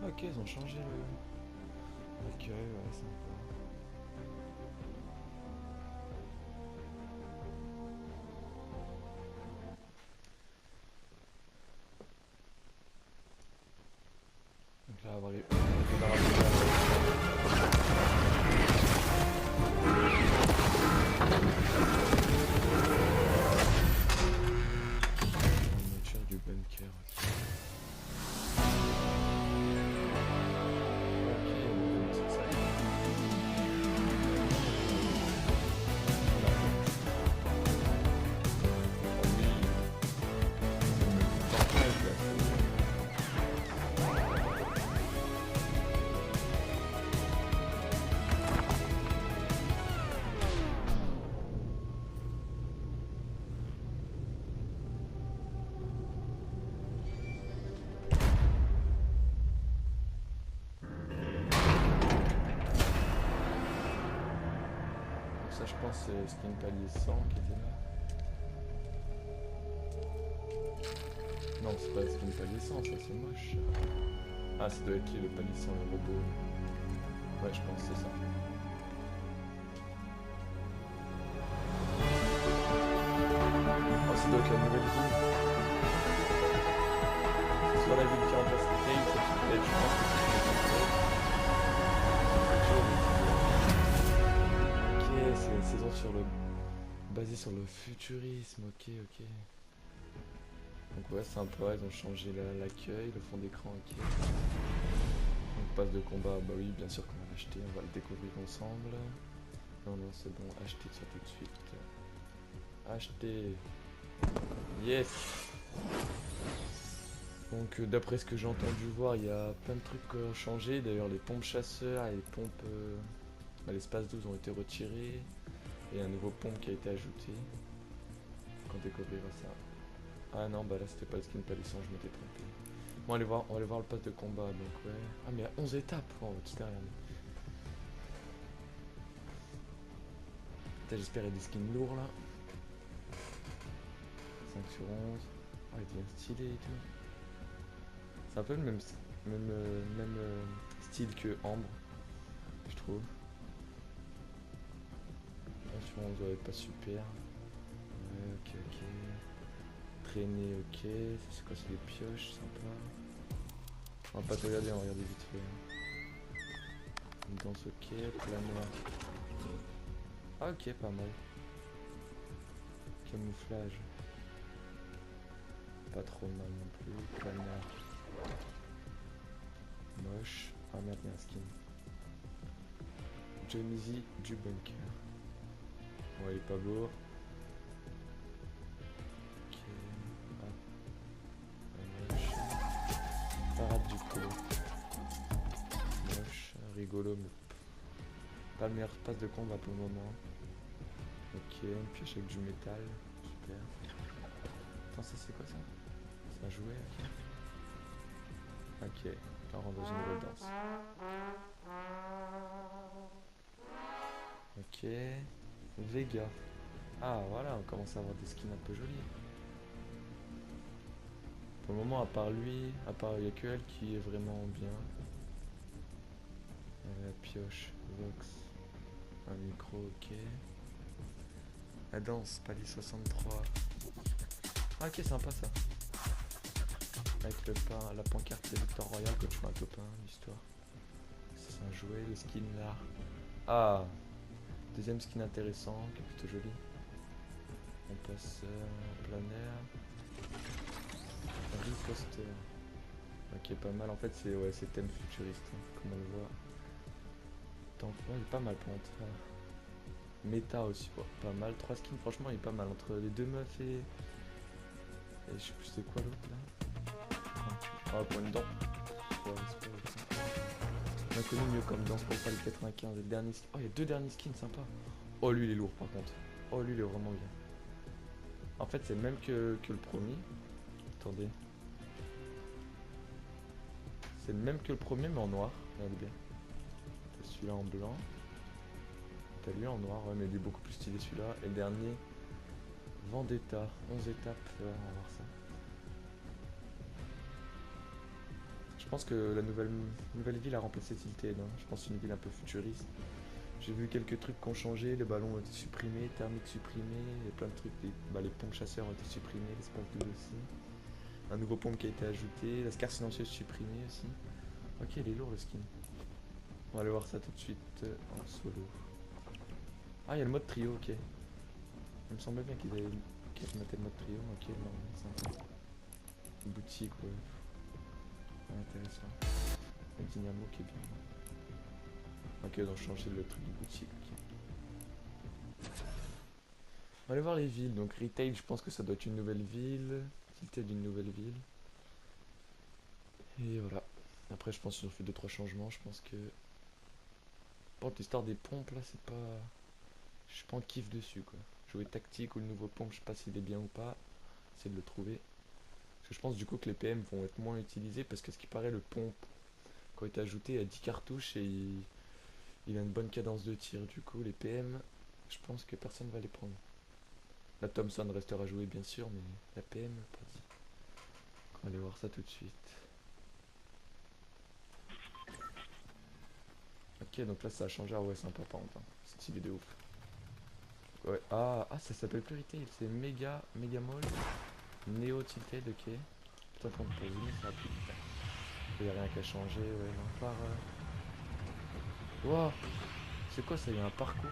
Ok, ils ont changé l'accueil, ouais, sympa. Donc là, on va avoir les nourriture du bunker. Ok. Ok, bon, c'est ça. Oh oui, c'est le portail, là. Donc ça, je pense, c'est Skin Palier 100 qui était là. Non, c'est pas Skin Palier 100, ça c'est moche. Ah, ça doit être qui le palier 100, le robot? Ouais, je pense que c'est ça. Oh, ça doit être la nouvelle ville. C'est soit la ville qui remplace le Cave, soit peut-être, je pense que c'est ok, c'est une saison sur le basée sur le futurisme, ok, ok. Donc ouais, sympa, ils ont changé l'accueil, le fond d'écran, ok. Donc passe de combat, bah oui, bien sûr qu'on va l'acheter, on va le découvrir ensemble. Non, non, c'est bon, acheter ça tout de suite. Acheter. Yes. Donc d'après ce que j'ai entendu voir, il y a plein de trucs qui ont changé. D'ailleurs, les pompes chasseurs et les pompes à l'espace 12 ont été retirées. Et un nouveau pompe qui a été ajouté. Quand on découvrira ça. Ah non, bah là c'était pas le skin palissant, je m'étais trompé. Bon, on va aller voir le pass de combat, donc ouais. Ah, mais il y a 11 étapes, oh, tout derrière nous. J'espère qu'il y a des skins lourds là. 5 sur 11. Ah, il devient stylé et tout. C'est un peu le même style que Ambre, je trouve. 1 sur 11, ouais, pas super. Ouais, ok, ok. Traîner, ok. C'est quoi, c'est des pioches, sympa. On va pas tout regarder, on va regarder vite fait. Une danse, ok. Planoir. Ah, ok, pas mal. Camouflage. Pas trop mal non plus. Planoir. Moche. Ah merde, il y a un skin. Johnny du bunker. Ouais, il est pas beau. Ok. Ah, moche. Parade du coup. Moche. Rigolo, mais pas le meilleur passe de combat pour le moment. Ok, une pioche avec du métal. Super. Attends, ça c'est quoi ça? C'est un jouet, ok. Ok, là on rentre dans une nouvelle danse. Ok. Vega. Ah voilà, on commence à avoir des skins un peu jolis. Pour le moment, à part lui, à part il n'y a que elle qui est vraiment bien. La pioche, Vox, un micro, ok. La danse, palier 63. Ah, ok, sympa ça. Avec la pancarte de Victor Royal quand tu vois un copain, l'histoire. Ça, c'est un jouet, le skin là. Ah, deuxième skin intéressant, qui est plutôt joli. On passe en plein air. Riposter. Ok, pas mal. En fait, c'est ouais, thème futuriste, hein, comme on le voit. Tant il est pas mal pour entrer. Méta aussi, ouais, pas mal. 3 skins, franchement, il est pas mal. Entre les deux meufs et je sais plus c'est quoi l'autre là. Ah, pour une dent. Ouais, c'est pas on a connu mieux comme danse pour pas les 95. Le dernier skin. Oh, il y a deux derniers skins sympas. Oh, lui, il est lourd par contre. Oh, lui, il est vraiment bien. En fait, c'est le même que le premier. Attendez. C'est le même que le premier, mais en noir. Regardez bien. T'as celui-là en blanc. T'as lui en noir, ouais, mais il est beaucoup plus stylé celui-là. Et le dernier, Vendetta. 11 étapes. Ouais, on va voir ça. pense que la nouvelle ville a remplacé Tilted, hein. Je pense que c'est une ville un peu futuriste. J'ai vu quelques trucs qui ont changé, les ballons ont été supprimés, thermiques supprimés, il y a plein de trucs, les pompes chasseurs ont été supprimés, l'espace double aussi. Un nouveau pompe qui a été ajouté, la scar silencieuse supprimée aussi. Ok, il est lourd le skin. On va aller voir ça tout de suite en solo. Ah, il y a le mode trio, ok. Il me semblait bien qu'ils avaient mettait le mode trio, ok, non, c'est sympa. Boutique, ouais. Intéressant. Le dynamo qui est bien. Ok, donc changer le truc de boutique, ok. On va aller voir les villes. Donc retail, je pense que ça doit être une nouvelle ville. Tilted d'une nouvelle ville. Et voilà. Après, je pense qu'ils ont fait 2-3 changements. Je pense que. Bon, l'histoire des pompes là, c'est pas. Je suis pas en kiff dessus quoi. Jouer tactique ou le nouveau pompe, je sais pas s'il est bien ou pas. Essayer de le trouver. Parce que je pense du coup que les PM vont être moins utilisés parce que ce qui paraît, le pompe, quand il est ajouté, a 10 cartouches et il a une bonne cadence de tir. Du coup, les PM, je pense que personne va les prendre. La Thompson restera jouée bien sûr, mais la PM, pas dit. On va aller voir ça tout de suite. Ok, donc là ça a changé. Ah ouais, sympa par contre, hein. Stylé de ouf. Ouais, ça s'appelle plus Retail, c'est Mega Mall. Neo Tilted, ok. Putain, pour zoomer, ça va plus vite. Il y a rien qu'à changer, ouais, non, par. Wow, c'est quoi ça? Il y a un parcours.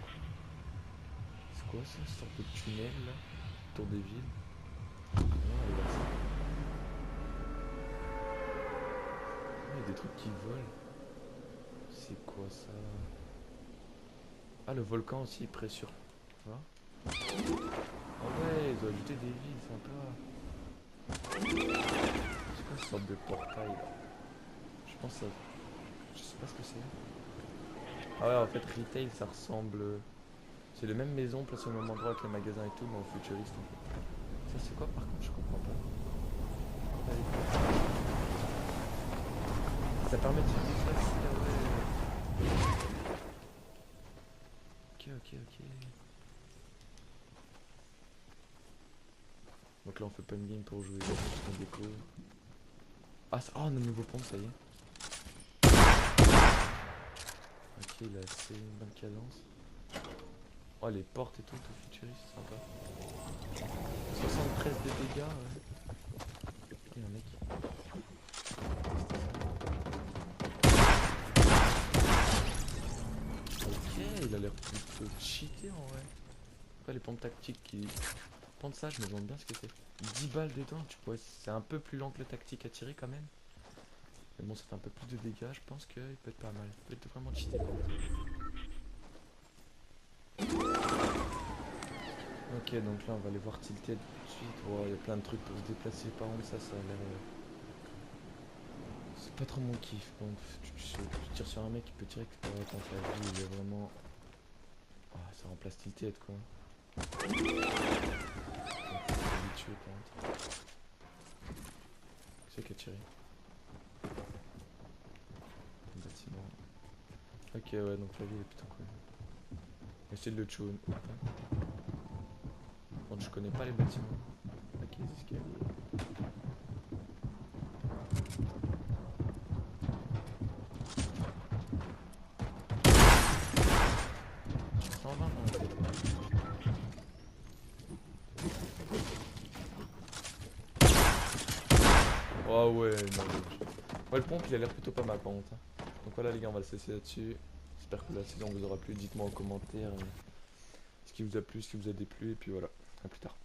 C'est quoi ça? Une sorte de tunnel là, autour des villes. Ah, allez voir ça. Ah, il y a des trucs qui volent. C'est quoi ça? Ah, le volcan aussi, pressure. Tu vois? Ah ouais, ils ont ajouté des villes, sympa. C'est quoi cette sorte de portail là? Je pense que ça. Je sais pas ce que c'est. Ah ouais, en fait, retail ça ressemble. C'est les mêmes maisons placées au même endroit que les magasins et tout, mais en futuriste en fait. Ça c'est quoi par contre? Je comprends pas. Ça permet de se déplacer, ah ouais. Ok. Donc là on fait pas une game pour jouer, on déco. Oh, on a un nouveau pont, ça y est. Ok, il a assez une bonne cadence. Oh, les portes et tout futuriste, sympa. 73 de dégâts, ouais. Il y a un mec. Ok, il a l'air plutôt cheaté en vrai. Après, les pompes tactiques qui. Pompes ça, je me demande bien ce que c'est. 10 balles dedans, tu vois, c'est un peu plus lent que le tactique à tirer quand même. Mais bon, ça fait un peu plus de dégâts, je pense qu'il peut être pas mal. Il peut être vraiment cheaté par contre. Ok, donc là on va aller voir Tilted tout de suite. Oh, il y a plein de trucs pour se déplacer. Par contre, ça a l'air. C'est pas trop mon kiff. Bon, tu tires sur un mec qui peut tirer que quand ta vie il est vraiment. Ah, ça remplace Tilted quoi. Donc, faut s'habituer par contre. Qui c'est qui a tiré? Un bâtiment. Ok, ouais, donc la ville est plutôt cool. On va essayer de le tune. Bon, je connais pas les bâtiments. Ok, les escaliers. 120 dans oh ouais, non. Ouais, le pompe il a l'air plutôt pas mal par contre, hein. Donc voilà les gars, on va se laisser là-dessus. J'espère que la saison vous aura plu. Dites-moi en commentaire ce qui vous a plu, ce qui vous a déplu. Et puis voilà, à plus tard.